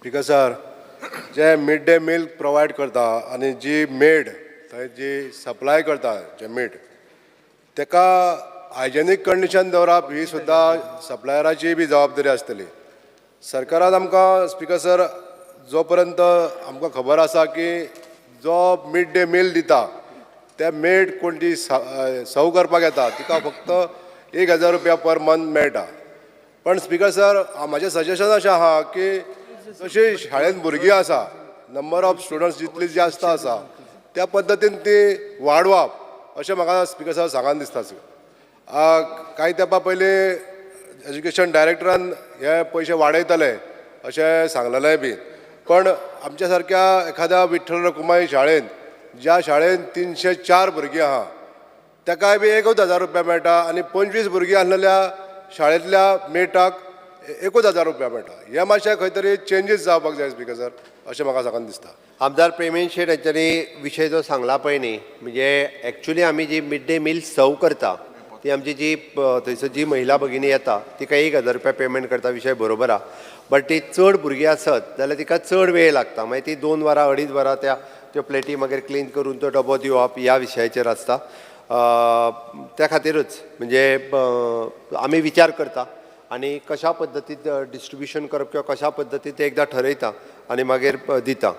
Speaker sir, जे mid day meal provide करता आनी जी मेड थंय जी सप्लाय करता जे मीठ तेका हायजेनीक कंडिशन दवरप ही सुद्दां सप्लायराची बी जबाबदारी आसतली. सरकारान आमकां स्पीकर सर जो पर्यंत आमकां खबर आसा की जो मिड डे मील दिता ते मेड कोण ती सर्व करपाक येता तिका फक्त 1000 रुपया पर मंथ मेळटा. पण स्पीकर सर म्हाजें सजेशन अशें आहा की जशी शाळेंत भुरगीं आसा नंबर ऑफ स्टुडंट्स जितली जास्त आसा त्या पद्दतीन ती वाडोवप अशें म्हाका स्पीकर सर सांगान दिसता. कांय तेंपा पयलीं एज्युकेशन डायरेक्टरान हे पयशे वाडयतले अशें सांगलेलें बी. पण आमच्या सारक्या एखाद्या विठ्ठल रखुमाई शाळेंत ज्या शाळेंत 304 भुरगीं आहा तेकाय बी 1000 रुपया मेळटा आनी 25 भुरगीं आसलेल्या शाळेंतल्या मेटाक 1000 रुपया मेळटा. हे मातशें खंय तरी चेंजीस जावपाक जाय स्पीकर सर अशें म्हाका सांगन दिसता. आमदार पेमेंट शेट हांच्यानी विशय जो सांगला पळय न्ही, म्हणजे एक्चुली आमी जी मिड डे मील सर्व करता ती आमची जी थंयसर जी महिला भगिनी येता तिका 1000 रुपया पेमेंट करता विशय बरोबर आहा. बट ती चड भुरगीं आसत जाल्यार तिका चड वेळ लागता. मागीर ती 2 वरां 2.5 वरां त्यो प्लेटी मागीर क्लीन करून तो डबो दिवप ह्या विशयाचेर आसता. त्या खातीरच म्हणजे आमी विचार करता आनी कशा पद्दतीन डिस्ट्रिब्युशन करप किंवा कशा पद्दतीन ते एकदां ठरयता आनी मागीर दिता.